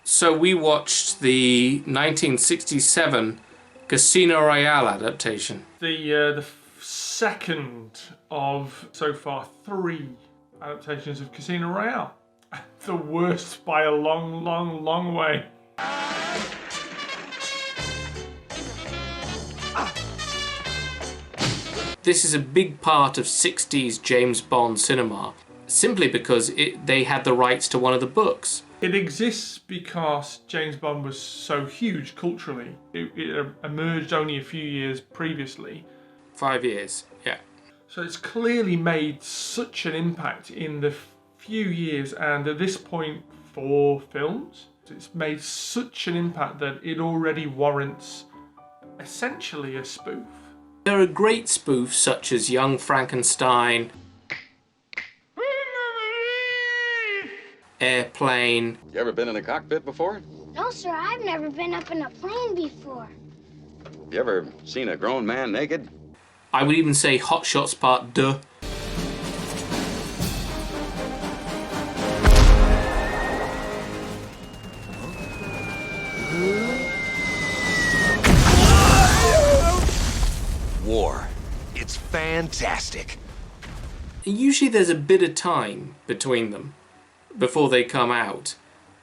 So we watched the 1967 Casino Royale adaptation. The second of, so far, 3 adaptations of Casino Royale. The worst by a long, long, long way. This is a big part of 60s James Bond cinema, simply because they had the rights to one of the books. It exists because James Bond was so huge culturally. It emerged only a few years previously. 5 years, yeah. So it's clearly made such an impact in the few years, and at this point, 4 films. It's made such an impact that it already warrants essentially a spoof. There are great spoofs such as Young Frankenstein, Airplane. You ever been in a cockpit before? No, sir, I've never been up in a plane before. You ever seen a grown man naked? I would even say Hot Shots Part 2. War. It's fantastic. Usually there's a bit of time between them before they come out.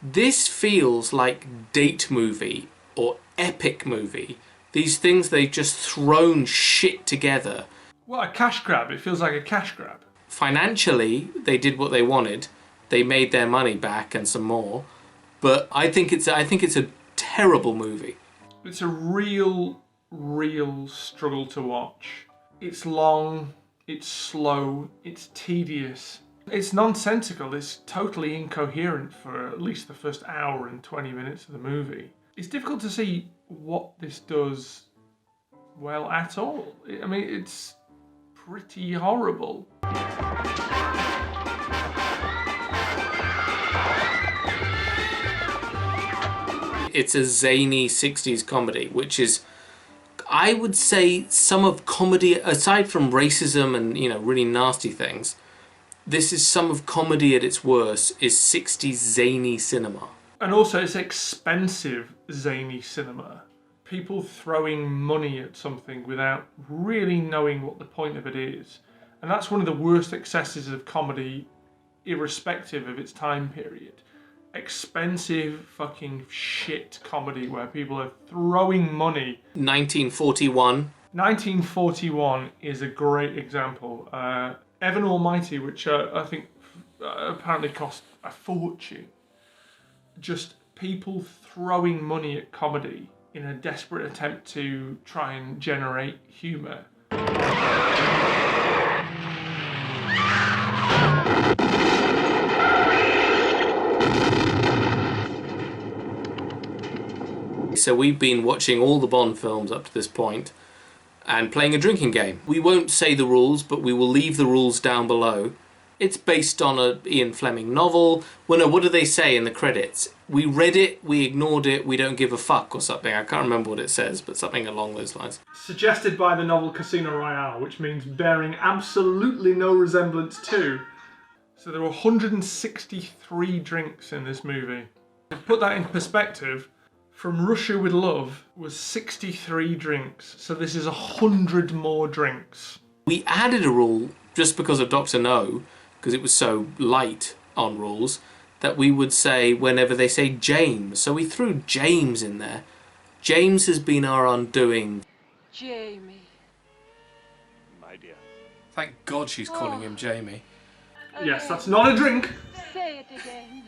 This feels like date movie or epic movie. These things they've just thrown shit together. What a cash grab. It feels like a cash grab. Financially, they did what they wanted. They made their money back and some more. But I think it's a terrible movie. It's a real struggle to watch. It's long, it's slow, it's tedious. It's nonsensical, it's totally incoherent for at least the first hour and 20 minutes of the movie. It's difficult to see what this does well at all. I mean, it's pretty horrible. It's a zany 60s comedy, which is, I would say, some of comedy, aside from racism and, really nasty things, this is some of comedy at its worst, is 60s zany cinema. And also it's expensive zany cinema. People throwing money at something without really knowing what the point of it is. And that's one of the worst excesses of comedy, irrespective of its time period. Expensive fucking shit comedy where people are throwing money. 1941. 1941 is a great example. Evan Almighty, which I think apparently cost a fortune. Just people throwing money at comedy in a desperate attempt to try and generate humour. So we've been watching all the Bond films up to this point and playing a drinking game. We won't say the rules, but we will leave the rules down below. It's based on an Ian Fleming novel. Well, no, what do they say in the credits? We read it, we ignored it, we don't give a fuck or something. I can't remember what it says, but something along those lines. Suggested by the novel Casino Royale, which means bearing absolutely no resemblance to. So there were 163 drinks in this movie. To put that in perspective, From Russia with Love was 63 drinks, so this is 100 more drinks. We added a rule just because of Dr. No, because it was so light on rules, that we would say whenever they say James. So we threw James in there. James has been our undoing. Jamie. My dear. Thank God she's calling him Jamie. Yes, that's not a drink. Say it again.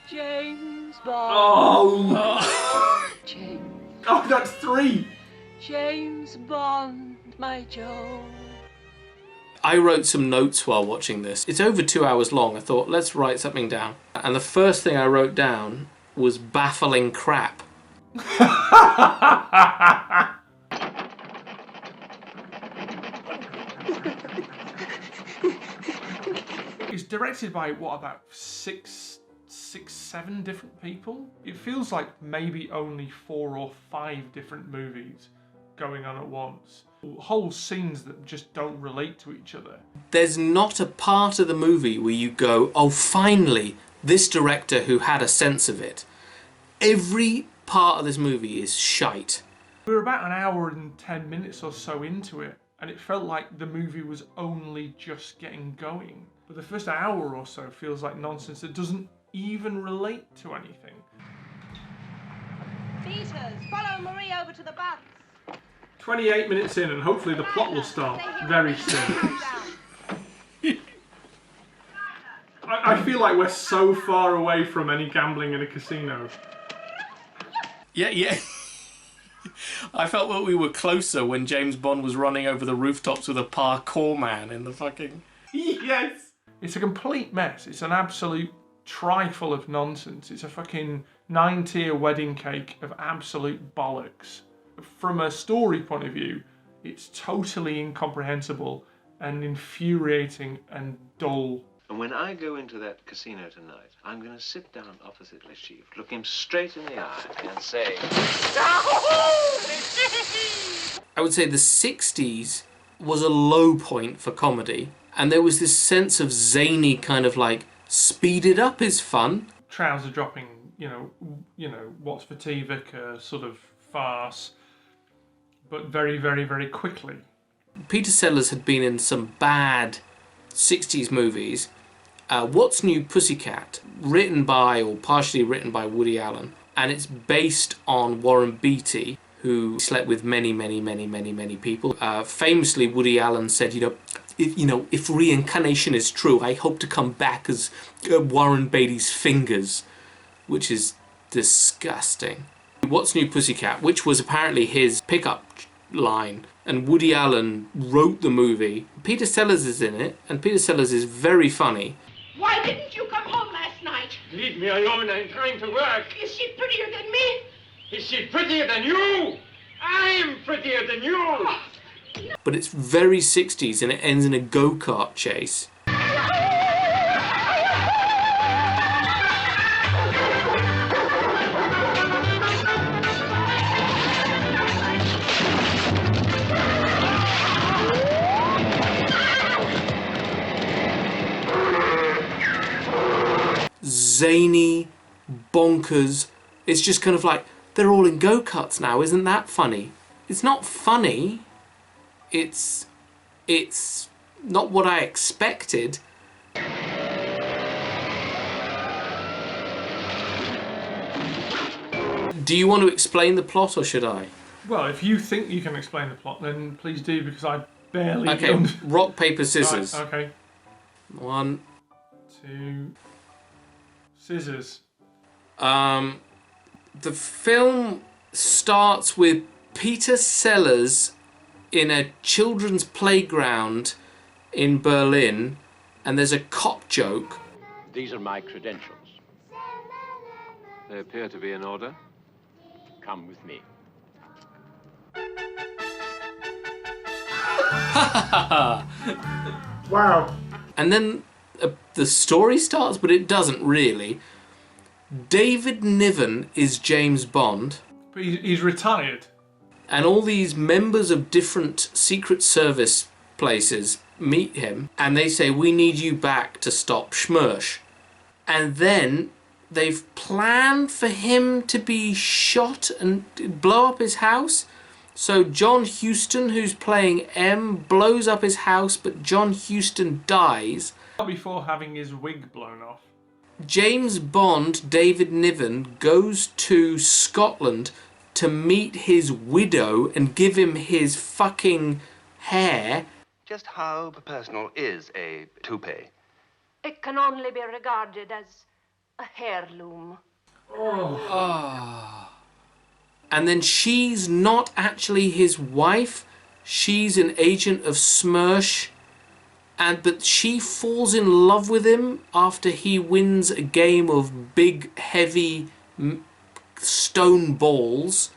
James Bond. Oh, James. oh, that's 3. James Bond, my Joe. I wrote some notes while watching this. It's over 2 hours long. I thought, let's write something down. And the first thing I wrote down was baffling crap. It's directed by, what, about 6 6, 7 different people. It feels like maybe only 4 or 5 different movies going on at once. Whole scenes that just don't relate to each other. There's not a part of the movie where you go, oh, finally, this director who had a sense of it. Every part of this movie is shite. We were about an hour and 10 minutes or so into it, and it felt like the movie was only just getting going. But the first hour or so feels like nonsense that doesn't even relate to anything. Peters, follow Marie over to the bus. 28 minutes in, and hopefully the plot will start very soon. I feel like we're so far away from any gambling in a casino. Yeah. I felt that we were closer when James Bond was running over the rooftops with a parkour man in the fucking... Yes! It's a complete mess. It's an absolute trifle of nonsense. It's a fucking 9-tier wedding cake of absolute bollocks. From a story point of view, it's totally incomprehensible and infuriating and dull. And when I go into that casino tonight, I'm going to sit down opposite Le Chiffre, look him straight in the eye and say... I would say the 60s was a low point for comedy, and there was this sense of zany kind of like, speed it up is fun. Trouser dropping, you know, what's for tea vicar sort of farce, but very, very, very quickly. Peter Sellers had been in some bad 60s movies. What's New Pussycat, written by or partially written by Woody Allen, and it's based on Warren Beatty, who slept with many, many, many, many, many people. Famously, Woody Allen said, if reincarnation is true, I hope to come back as Warren Beatty's fingers, which is disgusting. What's New Pussycat, which was apparently his pickup line, and Woody Allen wrote the movie. Peter Sellers is in it, and Peter Sellers is very funny. Why didn't you come home last night? Leave me alone, I'm trying to work. Is she prettier than me? Is she prettier than you? I'm prettier than you! But it's very 60s, and it ends in a go-kart chase. Zany, bonkers. It's just kind of like, they're all in go-karts now, isn't that funny? It's not funny. It's not what I expected. Do you want to explain the plot, or should I? Well, if you think you can explain the plot, then please do, because I barely... Okay, rock, paper, scissors. Right, okay. 1, 2... Scissors. The film starts with Peter Sellers in a children's playground in Berlin, and there's a cop joke. These are my credentials. They appear to be in order. Come with me. Wow. And then the story starts, but it doesn't really. David Niven is James Bond. But he's retired. And all these members of different Secret Service places meet him, and they say, we need you back to stop Schmursch. And then they've planned for him to be shot and blow up his house. So John Huston, who's playing M, blows up his house, but John Huston dies. Before having his wig blown off. James Bond, David Niven, goes to Scotland to meet his widow and give him his fucking hair. Just how personal is a toupee? It can only be regarded as a heirloom. And then she's not actually his wife. She's an agent of Schmursch. But she falls in love with him after he wins a game of big, heavy stone balls.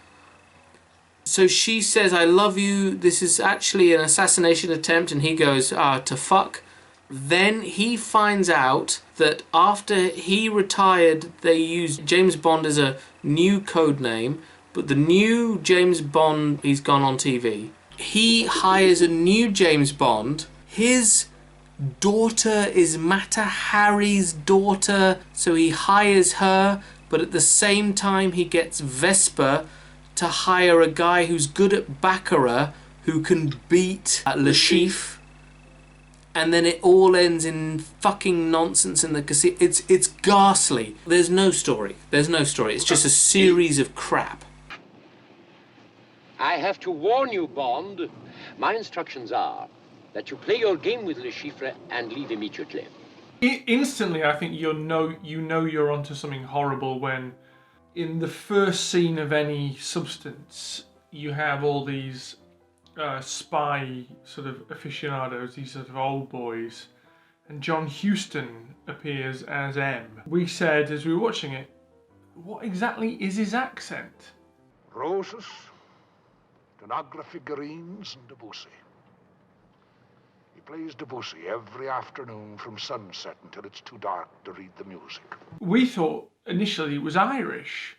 So she says, I love you, this is actually an assassination attempt, and he goes, to fuck. Then he finds out that after he retired, they used James Bond as a new code name, but the new James Bond, he's gone on TV. He hires a new James Bond. His daughter is Mata Hari's daughter, so he hires her, but at the same time he gets Vesper to hire a guy who's good at Baccarat, who can beat Le Chiffre. And then it all ends in fucking nonsense in the casino. It's ghastly. There's no story. There's no story. It's just a series of crap. I have to warn you, Bond. My instructions are that you play your game with Le Chiffre and leave immediately. Instantly, I think you know you're onto something horrible when, in the first scene of any substance, you have all these spy sort of aficionados, these sort of old boys, and John Huston appears as M. We said as we were watching it, what exactly is his accent? Roses, Tanagra figurines, and Debussy. He plays Debussy every afternoon from sunset until it's too dark to read the music. We thought initially it was Irish.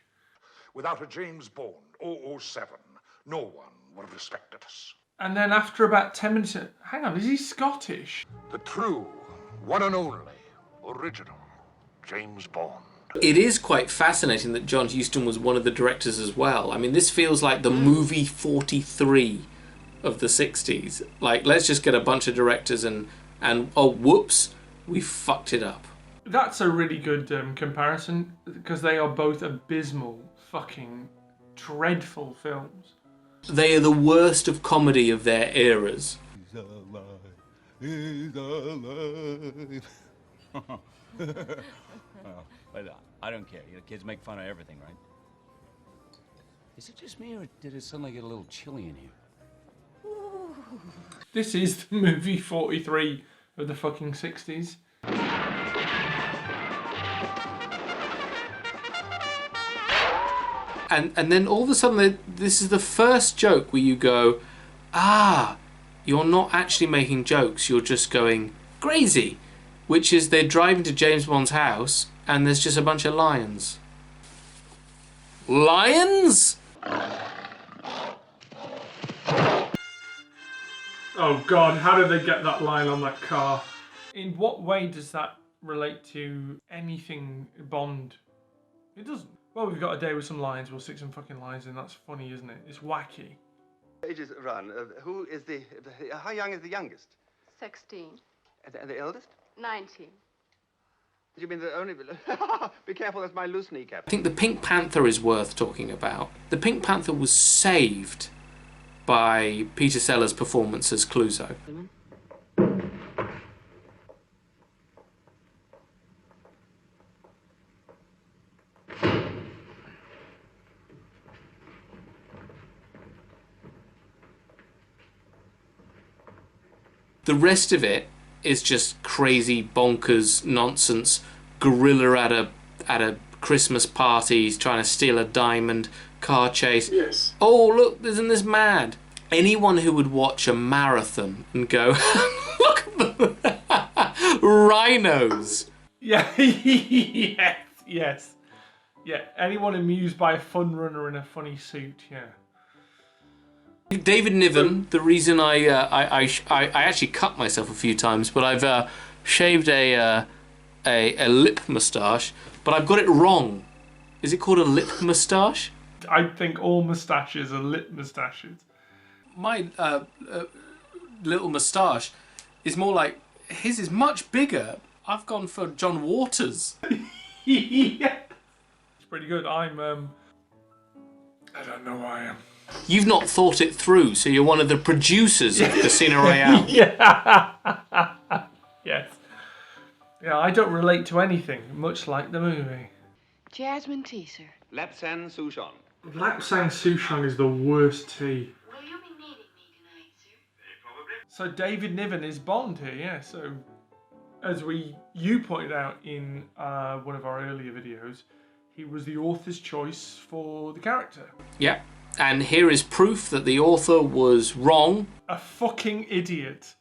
Without a James Bond 007, no one would have respected us. And then after about 10 minutes, hang on, is he Scottish? The true, one and only, original James Bond. It is quite fascinating that John Huston was one of the directors as well. I mean, this feels like the movie 43 of the 60s. Like, let's just get a bunch of directors and oh, whoops, we fucked it up. That's a really good comparison, because they are both abysmal, fucking dreadful films. They are the worst of comedy of their eras. He's alive. He's alive. Well, but I don't care. You know, kids make fun of everything, right? Is it just me, or did it suddenly get a little chilly in here? This is the movie 43 of the fucking 60s. And then all of a sudden, this is the first joke where you go, you're not actually making jokes, you're just going crazy. Which is they're driving to James Bond's house and there's just a bunch of lions. Lions? Oh God, how did they get that line on that car? In what way does that relate to anything Bond? It doesn't. Well, we've got a day with some lions, we'll stick some fucking lions in, that's funny, isn't it? It's wacky. Ages run. Who is how young is the youngest? 16. And the eldest? 19. You mean the only... Be careful, that's my loose kneecap. I think the Pink Panther is worth talking about. The Pink Panther was saved by Peter Sellers' performance as Clouseau. The rest of it is just crazy, bonkers nonsense. Gorilla at a Christmas party, he's trying to steal a diamond, car chase. Yes. Oh, look, isn't this mad? Anyone who would watch a marathon and go, look at the rhinos. Yeah, yes. Yeah, anyone amused by a fun runner in a funny suit, yeah. David Niven, the reason I actually cut myself a few times, but I've shaved a lip moustache, but I've got it wrong. Is it called a lip moustache? I think all moustaches are lip moustaches. My little moustache is more like, his is much bigger. I've gone for John Waters. Yeah. It's pretty good. I don't know who I am. You've not thought it through, so you're one of the producers of Casino Royale. Yeah. Yes. Yeah, I don't relate to anything, much like the movie. Jasmine tea, sir. Lapsang Souchong. Lapsang Souchong is the worst tea. Will you be meeting me tonight, sir? Probably. So David Niven is Bond here, yeah. So, as you pointed out in one of our earlier videos, he was the author's choice for the character. Yeah. And here is proof that the author was wrong. A fucking idiot.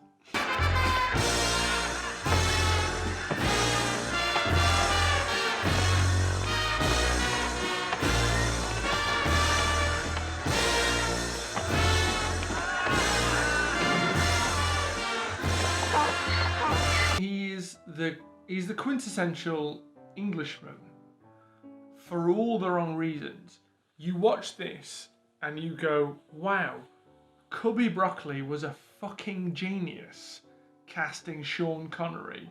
he's the quintessential Englishman for all the wrong reasons. You watch this and you go, wow, Cubby Broccoli was a fucking genius casting Sean Connery.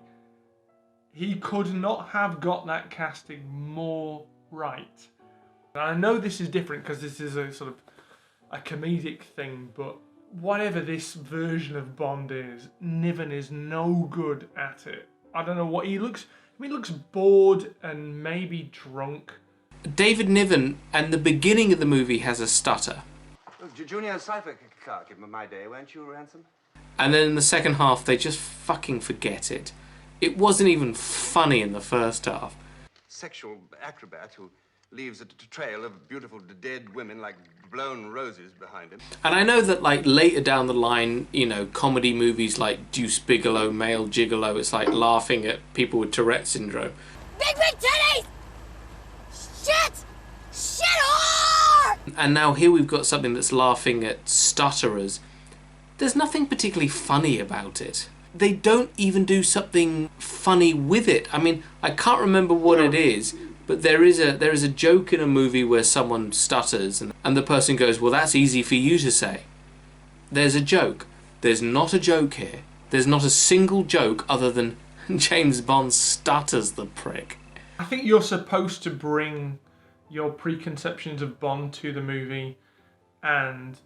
He could not have got that casting more right. And I know this is different because this is a sort of a comedic thing, but whatever this version of Bond is, Niven is no good at it. I don't know what he looks... I mean, he looks bored and maybe drunk. David Niven, and the beginning of the movie has a stutter. Junior cipher clerk in my day, weren't you, Ransom? And then in the second half, they just fucking forget it. It wasn't even funny in the first half. Sexual acrobat who leaves a trail of beautiful dead women like blown roses behind him. And I know that, like, later down the line, you know, comedy movies like Deuce Bigalow, Male Gigolo, it's like laughing at people with Tourette syndrome. Big titties! Shit! Shit hard! And now here we've got something that's laughing at stutterers. There's nothing particularly funny about it. They don't even do something funny with it. I mean, I can't remember what it is, but there is a joke in a movie where someone stutters and the person goes, well, that's easy for you to say. There's a joke. There's not a joke here. There's not a single joke other than James Bond stutters, the prick. I think you're supposed to bring your preconceptions of Bond to the movie, and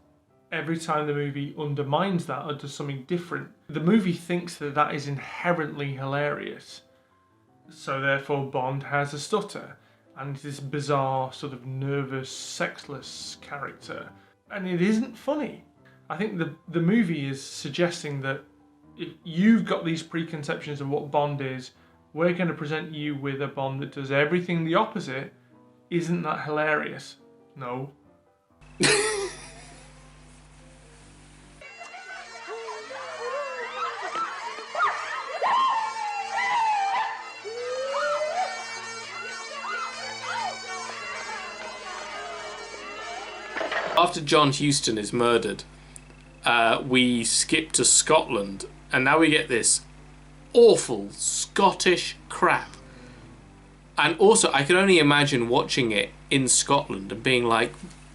every time the movie undermines that or does something different, the movie thinks that that is inherently hilarious. So therefore Bond has a stutter and this bizarre sort of nervous, sexless character. And it isn't funny. I think the movie is suggesting that if you've got these preconceptions of what Bond is, we're going to present you with a Bond that does everything the opposite. Isn't that hilarious? No. After John Huston is murdered, we skip to Scotland, and now we get this awful Scottish crap. And also, I can only imagine watching it in Scotland and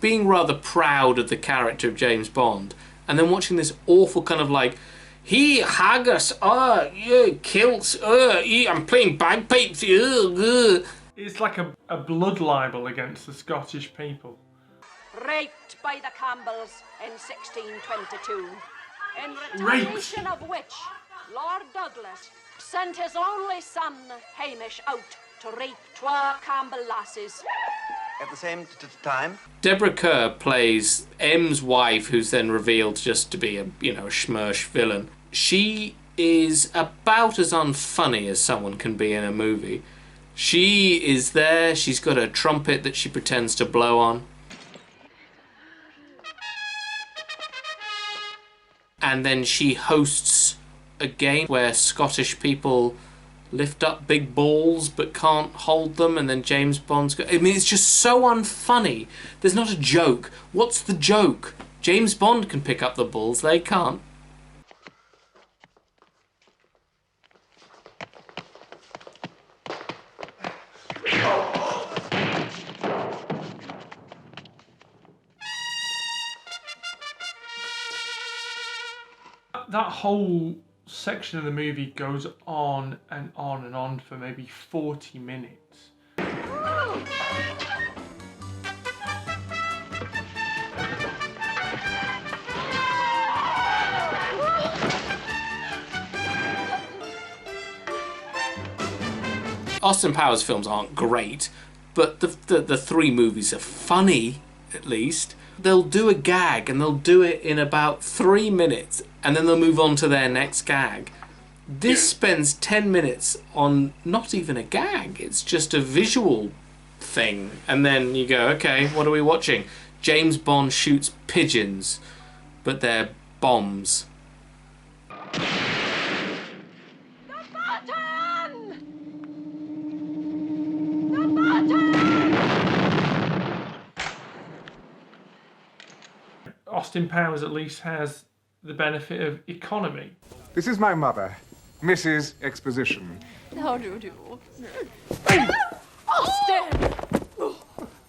being rather proud of the character of James Bond, and then watching this awful kind of like, he haggis, yeah, kilts, I'm playing bagpipes, It's like a blood libel against the Scottish people. Raped by the Campbells in 1622, in retaliation of which Lord Douglas sent his only son, Hamish, out to rape 2 Campbell lasses. At the same time? Deborah Kerr plays M's wife, who's then revealed just to be a schmersh villain. She is about as unfunny as someone can be in a movie. She is there, she's got a trumpet that she pretends to blow on. And then she hosts a game where Scottish people lift up big balls but can't hold them, and then James Bond's I mean, it's just so unfunny. There's not a joke. What's the joke? James Bond can pick up the balls, they can't. That whole section of the movie goes on and on and on for maybe 40 minutes. Austin Powers films aren't great, but the 3 movies are funny, at least. They'll do a gag and they'll do it in about 3 minutes, and then they'll move on to their next gag. This spends 10 minutes on not even a gag, it's just a visual thing. And then you go, okay, what are we watching? James Bond shoots pigeons, but they're bombs. Austin Powers at least has the benefit of economy. This is my mother. Mrs. Exposition. How do you do?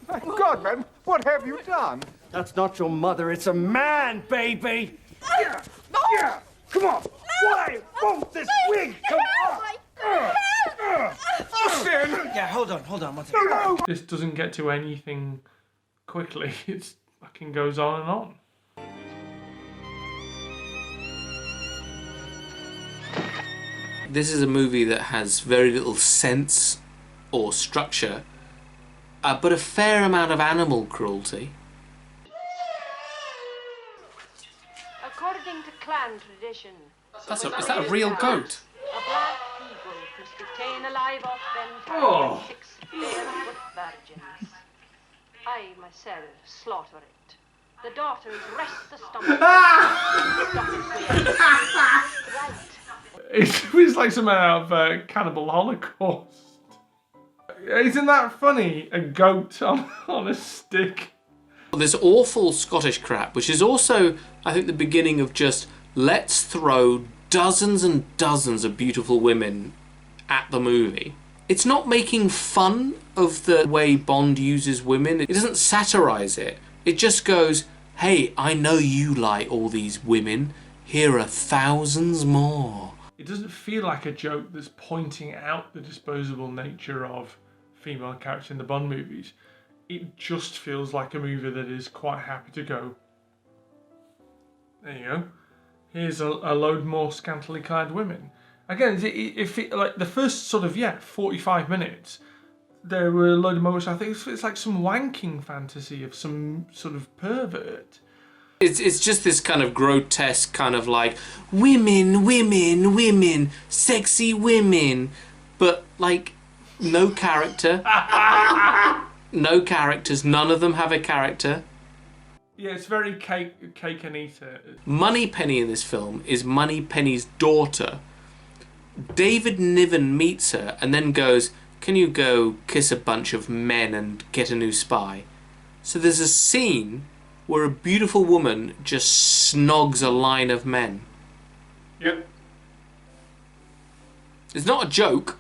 My God, man, what have you done? That's not your mother, it's a man, baby! Yeah, yeah, come on! Why won't this wig come off? Austin! Yeah, hold on, one second. This doesn't get to anything quickly. It fucking goes on and on. This is a movie that has very little sense or structure, but a fair amount of animal cruelty. According to clan tradition, Is that a real goat? a black eagle must be ta'en alive off them Oh. 6 barefoot virgins. I myself slaughter it. The daughters rest the stomach. It feels like something out of Cannibal Holocaust. Isn't that funny? A goat on a stick. This awful Scottish crap, which is also, I think, the beginning of just let's throw dozens and dozens of beautiful women at the movie. It's not making fun of the way Bond uses women. It doesn't satirize it. It just goes, hey, I know you like all these women. Here are thousands more. It doesn't feel like a joke that's pointing out the disposable nature of female characters in the Bond movies. It just feels like a movie that is quite happy to go, there you go, here's a load more scantily clad women. Again, like the first sort of, 45 minutes, there were a load of moments, I think it's like some wanking fantasy of some sort of pervert. It's just this kind of grotesque kind of like, women, women, women, sexy women, but like, no character. No characters, none of them have a character. Yeah, it's very cake and eater. Moneypenny in this film is Moneypenny's daughter. David Niven meets her and then goes, can you go kiss a bunch of men and get a new spy? So there's a scene where a beautiful woman just snogs a line of men. Yep. It's not a joke.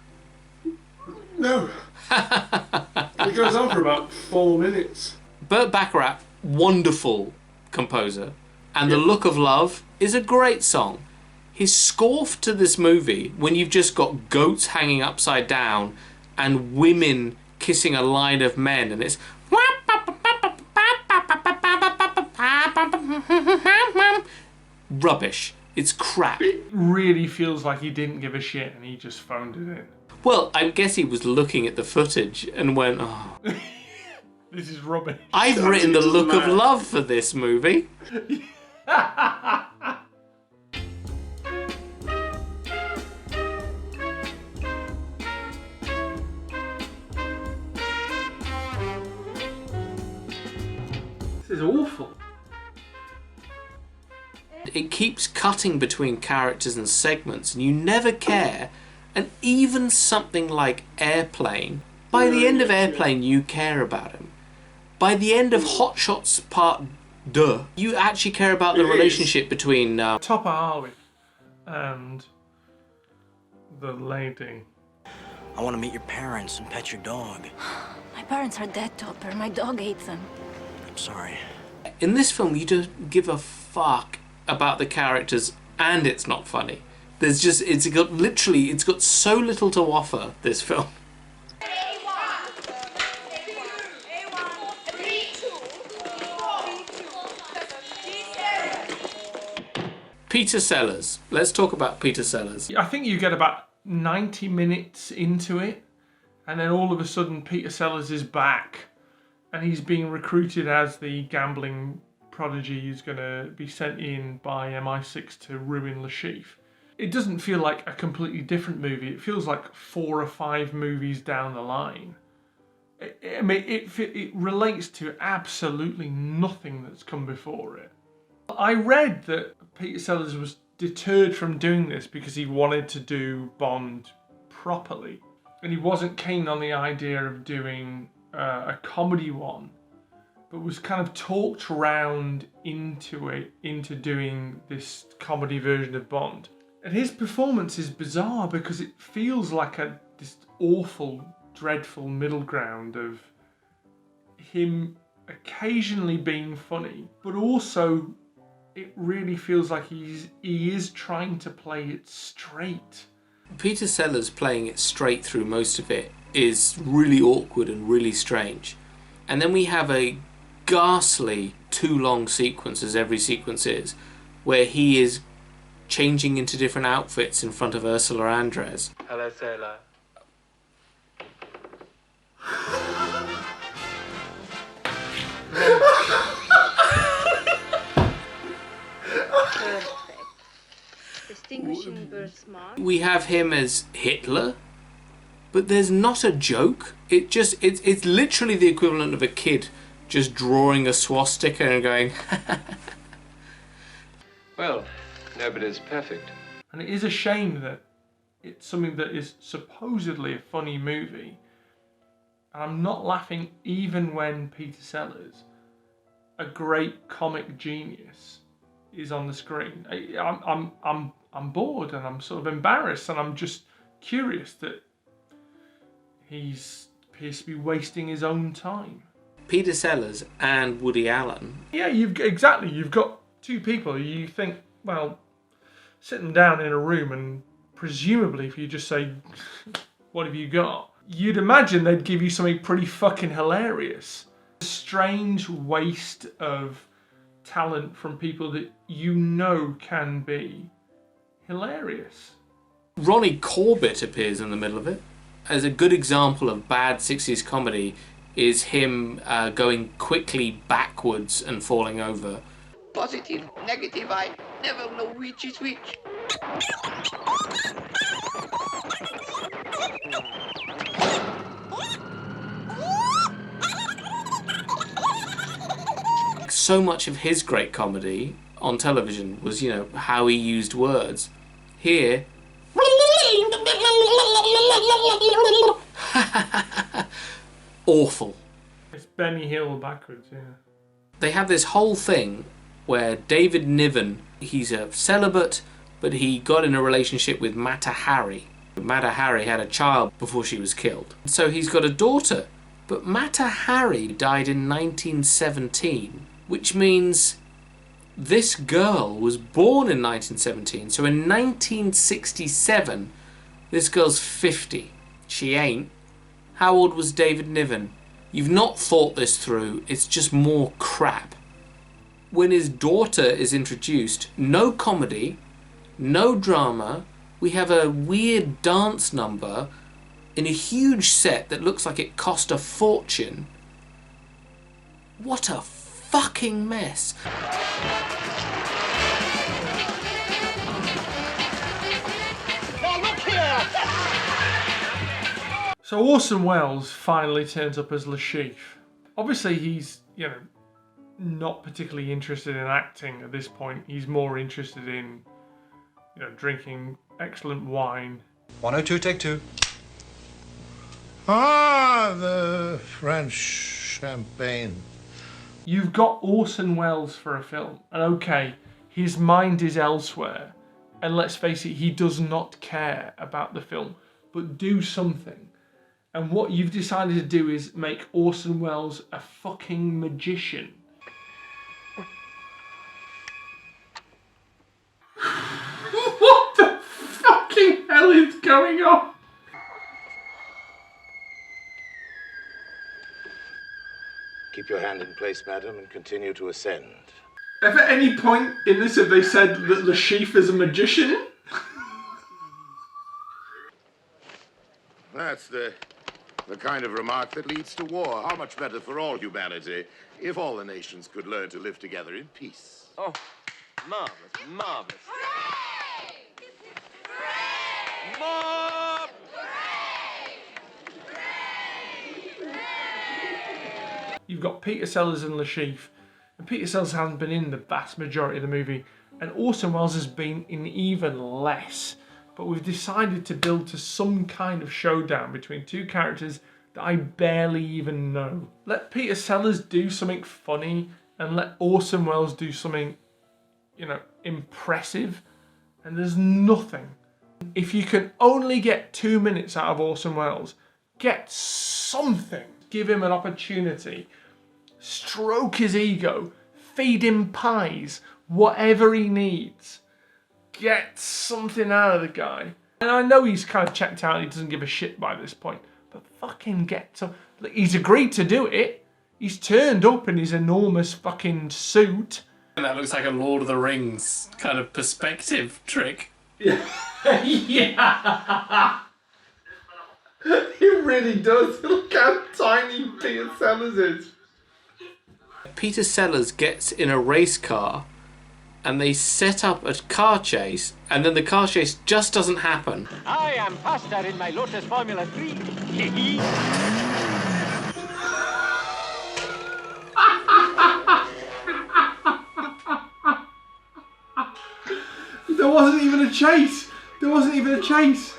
No. It goes on for about 4 minutes. Burt Bacharach, wonderful composer, and The Look of Love is a great song. His score to this movie, when you've just got goats hanging upside down and women kissing a line of men, and it's rubbish. It's crap. It really feels like he didn't give a shit and he just phoned it in. Well, I guess he was looking at the footage and went, oh. This is rubbish. I've written The Look of Love for this movie. This is awful. It keeps cutting between characters and segments, and you never care. And even something like Airplane, by the end of Airplane, you care about him. By the end of Hot Shots Part 2, you actually care about the relationship between Topper Harley and the lady. I want to meet your parents and pet your dog. My parents are dead, Topper. My dog hates them. I'm sorry. In this film, you don't give a fuck about the characters, and it's not funny. There's just, it's got so little to offer, this film. Peter Sellers. Let's talk about Peter Sellers. I think you get about 90 minutes into it, and then all of a sudden Peter Sellers is back, and he's being recruited as the gambling prodigy who's going to be sent in by MI6 to ruin Le Chiffre. It doesn't feel like a completely different movie. It feels like 4 or 5 movies down the line. It relates to absolutely nothing that's come before it. I read that Peter Sellers was deterred from doing this because he wanted to do Bond properly. And he wasn't keen on the idea of doing a comedy one, but was kind of talked around into doing this comedy version of Bond. And his performance is bizarre because it feels like this awful, dreadful middle ground of him occasionally being funny, but also it really feels like he is trying to play it straight. Peter Sellers playing it straight through most of it is really awkward and really strange. And then we have a ghastly too long sequence, as every sequence is, where he is changing into different outfits in front of Ursula Andress. Hello, sailor. Distinguishing birthmark. We have him as Hitler, but there's not a joke. It's literally the equivalent of a kid just drawing a swastika and going Well, nobody's perfect. And it is a shame that it's something that is supposedly a funny movie. And I'm not laughing even when Peter Sellers, a great comic genius, is on the screen. I'm bored and I'm sort of embarrassed and I'm just curious that he appears to be wasting his own time. Peter Sellers and Woody Allen. Yeah, you've got two people. You think, well, sit them down in a room and presumably if you just say, what have you got? You'd imagine they'd give you something pretty fucking hilarious. A strange waste of talent from people that you know can be hilarious. Ronnie Corbett appears in the middle of it. As a good example of bad 60s comedy is him going quickly backwards and falling over. Positive, negative, I never know which is which. So much of his great comedy on television was, you know, how he used words. Here, awful. It's Benny Hill backwards, yeah. They have this whole thing where David Niven, he's a celibate, but he got in a relationship with Mata Hari. Mata Hari had a child before she was killed. So he's got a daughter, but Mata Hari died in 1917, which means this girl was born in 1917. So in 1967, this girl's 50. She ain't. How old was David Niven? You've not thought this through. It's just more crap. When his daughter is introduced, no comedy, no drama. We have a weird dance number in a huge set that looks like it cost a fortune. What a fucking mess. Now look here! So Orson Welles finally turns up as Le Chiffre. Obviously he's, you know, not particularly interested in acting at this point. He's more interested in, you know, drinking excellent wine. 102, take two. Ah, the French champagne. You've got Orson Welles for a film, and okay, his mind is elsewhere, and let's face it, he does not care about the film, but do something. And what you've decided to do is make Orson Welles a fucking magician. What the fucking hell is going on? Keep your hand in place, madam, and continue to ascend. If at any point in this have they said that Le Chiffre is a magician? That's the kind of remark that leads to war. How much better for all humanity if all the nations could learn to live together in peace. Oh, marvelous, marvelous. Mob! You've got Peter Sellers and Le Chiffre, and Peter Sellers hasn't been in the vast majority of the movie, and Orson Welles has been in even less. But we've decided to build to some kind of showdown between two characters that I barely even know. Let Peter Sellers do something funny, and let Orson Welles do something, you know, impressive, and there's nothing. If you can only get 2 minutes out of Orson Welles, get something. Give him an opportunity. Stroke his ego. Feed him pies. Whatever he needs. Get something out of the guy. And I know he's kind of checked out and he doesn't give a shit by this point. But fucking get to... He's agreed to do it. He's turned up in his enormous fucking suit. And that looks like a Lord of the Rings kind of perspective trick. Yeah. Yeah. It really does. Look how tiny Peter Sellers is. Peter Sellers gets in a race car and they set up a car chase, and then the car chase just doesn't happen. I am faster in my Lotus Formula 3. There wasn't even a chase. There wasn't even a chase.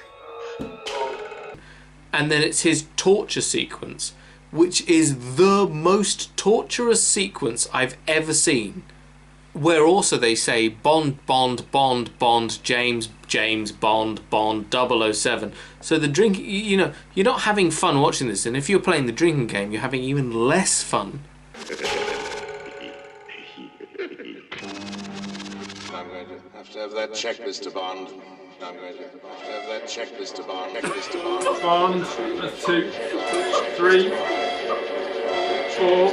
And then it's his torture sequence, which is the most torturous sequence I've ever seen. Where also they say Bond, Bond, Bond, Bond, James, James, Bond, Bond, 007. So the drink, you know, you're not having fun watching this, and if you're playing the drinking game, you're having even less fun. I'm going to have that check, Mr. Bond. I'm going to have that check, Mr. Bond. Mr. Bond. Bond. That's 2, 3, 4,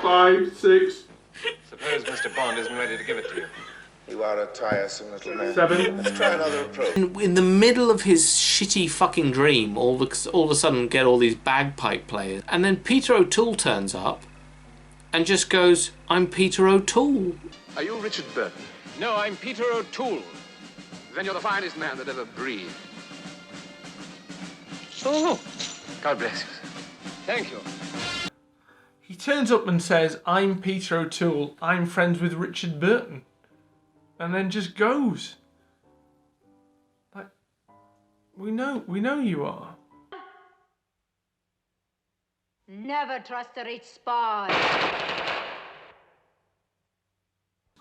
5, 6. Suppose Mr. Bond isn't ready to give it to you. You are a tiresome little man. 7. Let's try another approach. In the middle of his shitty fucking dream, all of a sudden get all these bagpipe players, and then Peter O'Toole turns up and just goes, "I'm Peter O'Toole." Are you Richard Burton? No, I'm Peter O'Toole. Then you're the finest man that ever breathed. Oh, God bless you. thank you. He turns up and says, "I'm Peter O'Toole. I'm friends with Richard Burton," and then just goes. Like, we know you are. Never trust a rich spy.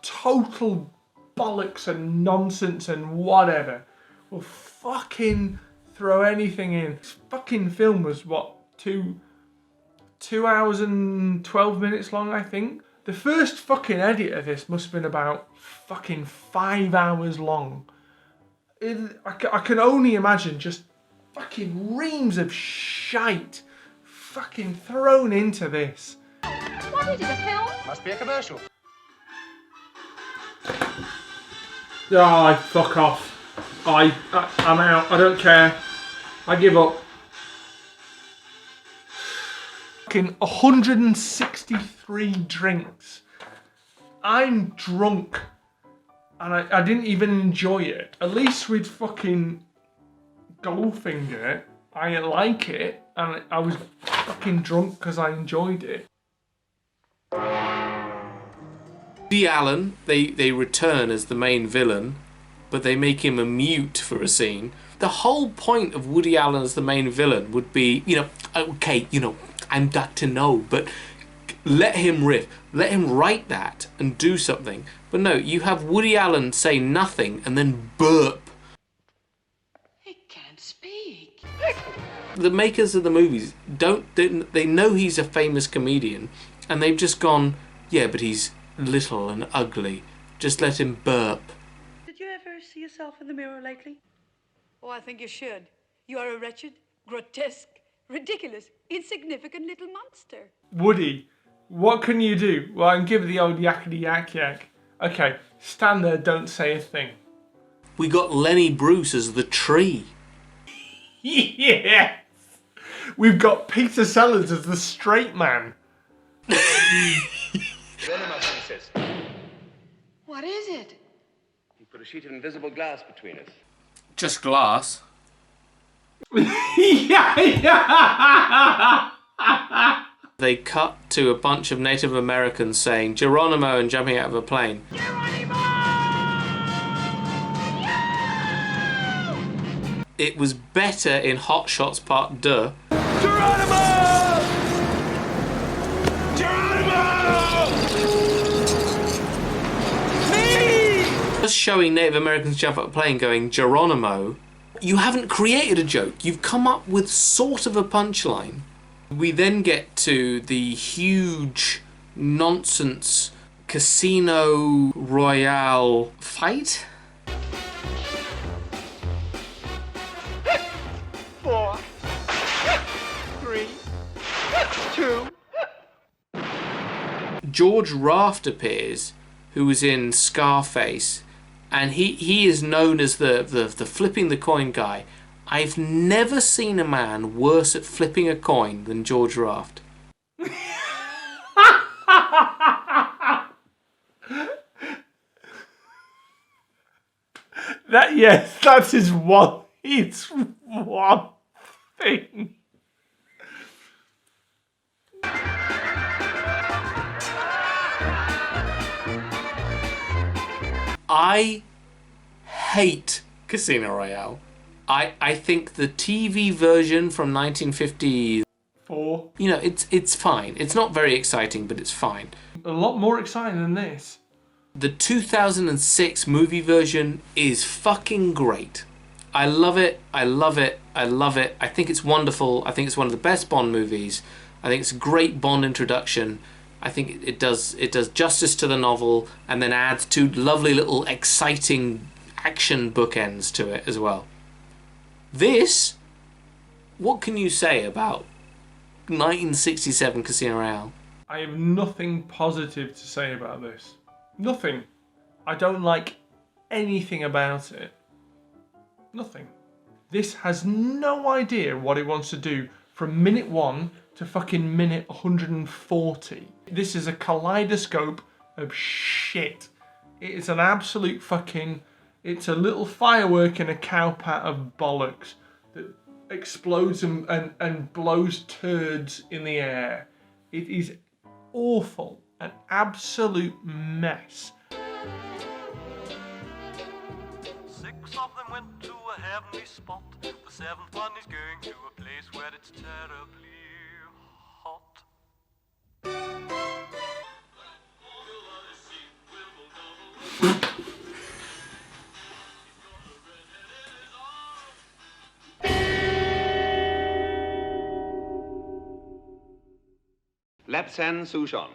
Total bollocks and nonsense and whatever. Will fucking throw anything in. This fucking film was what, 2 hours and 12 minutes long, I think. The first fucking edit of this must have been about fucking 5 hours long. I can only imagine just fucking reams of shite fucking thrown into this. What is it, a film? Must be a commercial. Oh, fuck off. I'm out. I don't care. I give up. Fucking 163 drinks. I'm drunk. And I didn't even enjoy it. At least with fucking Goldfinger, I like it. And I was fucking drunk because I enjoyed it. Woody Allen, they return as the main villain, but they make him a mute for a scene. The whole point of Woody Allen as the main villain would be, okay, I'm Dr. No, but let him riff. Let him write that and do something. But no, you have Woody Allen say nothing and then burp. He can't speak. The makers of the movies they know he's a famous comedian, and they've just gone, yeah, but he's little and ugly. Just let him burp. Did you ever see yourself in the mirror lately? Oh, I think you should. You are a wretched, grotesque, ridiculous, insignificant little monster. Woody, what can you do? Well, I can give the old yakety yak yak. Okay, stand there, don't say a thing. We got Lenny Bruce as the tree. Yes! We've got Peter Sellers as the straight man. Venomous, he says. What is it? He put a sheet of invisible glass between us. Just glass. Yeah. They cut to a bunch of Native Americans saying Geronimo and jumping out of a plane. It was better in Hot Shots Part 2. Geronimo! Geronimo! Me! us showing Native Americans jump up a plane going, Geronimo, you haven't created a joke. You've come up with sort of a punchline. We then get to the huge nonsense Casino Royale fight. 4, 3, 2. George Raft appears, who was in Scarface, and he is known as the flipping the coin guy. I've never seen a man worse at flipping a coin than George Raft. That is one. It's one thing. I hate Casino Royale. I think the TV version from 1954, you know, it's fine. It's not very exciting, but it's fine. A lot more exciting than this. The 2006 movie version is fucking great. I love it. I love it. I love it. I think it's wonderful. I think it's one of the best Bond movies. I think it's a great Bond introduction. I think it does justice to the novel and then adds two lovely little exciting action bookends to it as well. This, what can you say about 1967 Casino Royale? I have nothing positive to say about this. Nothing. I don't like anything about it. Nothing. This has no idea what it wants to do from minute 1 to fucking minute 140. This is a kaleidoscope of shit. It is an absolute fucking... It's a little firework in a cow pat of bollocks that explodes and blows turds in the air. It is awful. An absolute mess. 6 of them went to a heavenly spot. The 7th one is going to a place where it's terribly hot. Lapsan Souchon.